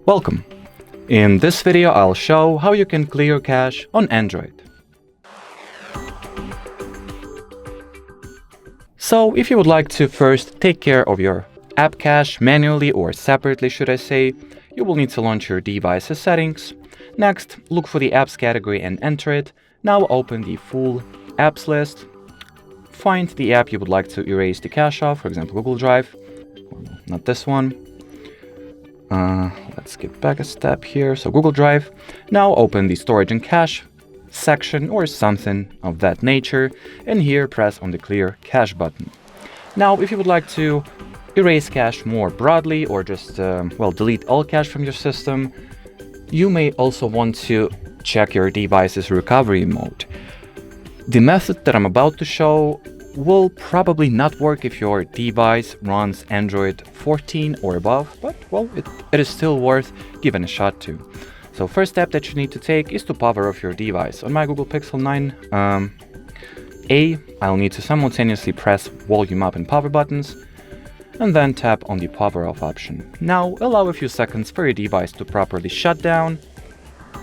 Welcome! In this video I'll show how you can clear cache on Android. So if you would like to first take care of your app cache manually or separately should I say, you will need to launch your device's settings. Next, look for the apps category and enter it. Now open the full apps list. Find the app you would like to erase the cache of, for example Google Drive, not this one. Let's get back a step here. So Google Drive. Now open the storage and cache section or something of that nature, and here press on the clear cache button. Now if you would like to erase cache more broadly or just delete all cache from your system, you may also want to check your device's recovery mode. The method that I'm about to show will probably not work if your device runs Android 14 or above, but well, it is still worth giving a shot to. So first step that you need to take is to power off your device. On my Google Pixel 9a, I'll need to simultaneously press volume up and power buttons, and then tap on the power off option. Now allow a few seconds for your device to properly shut down,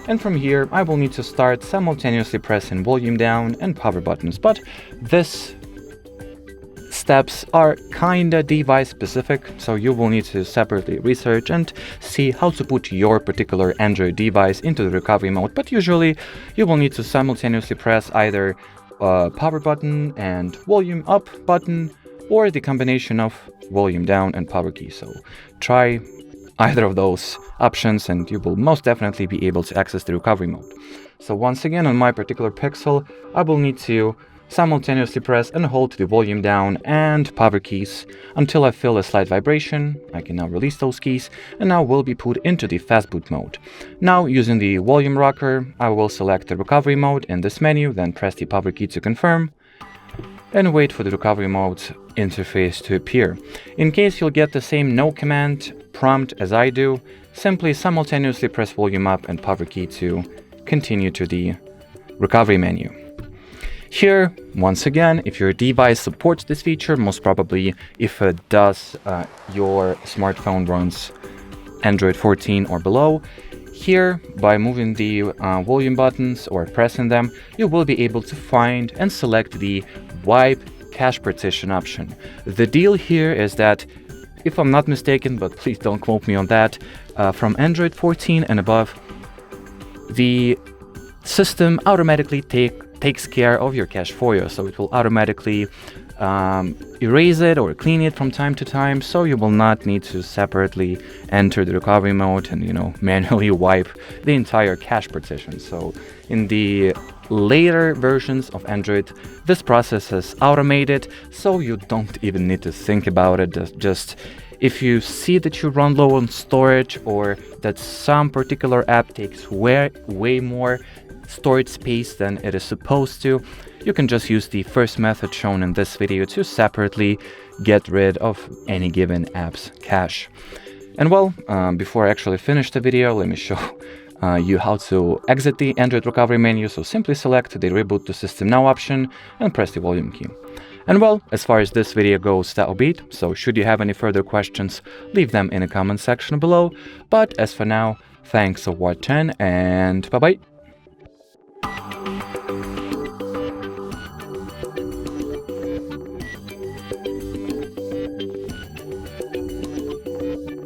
and from here I will need to start simultaneously pressing volume down and power buttons, but this steps are kinda device specific, so you will need to separately research and see how to put your particular Android device into the recovery mode, but usually you will need to simultaneously press either power button and volume up button or the combination of volume down and power key. So try either of those options and you will most definitely be able to access the recovery mode. So once again, on my particular Pixel, I will need to simultaneously press and hold the volume down and power keys until I feel a slight vibration. I can now release those keys and now will be put into the fast boot mode. Now using the volume rocker, I will select the recovery mode in this menu, then press the power key to confirm and wait for the recovery mode interface to appear. In case you'll get the same no command prompt as I do, simply simultaneously press volume up and power key to continue to the recovery menu. Here, once again, if your device supports this feature, most probably if it does, your smartphone runs Android 14 or below. Here, by moving the volume buttons or pressing them, you will be able to find and select the wipe cache partition option. The deal here is that, if I'm not mistaken, but please don't quote me on that, from Android 14 and above, the system automatically takes care of your cache for you, so it will automatically erase it or clean it from time to time, so you will not need to separately enter the recovery mode and manually wipe the entire cache partition. So in the later versions of Android, this process is automated, so you don't even need to think about it. Just if you see that you run low on storage or that some particular app takes way more storage space than it is supposed to, you can just use the first method shown in this video to separately get rid of any given app's cache. And well, before I actually finish the video, let me show you how to exit the Android recovery menu. So simply select the Reboot to System Now option and press the volume key. And well, as far as this video goes, that'll be it. So should you have any further questions, leave them in the comment section below. But as for now, thanks for watching and bye-bye.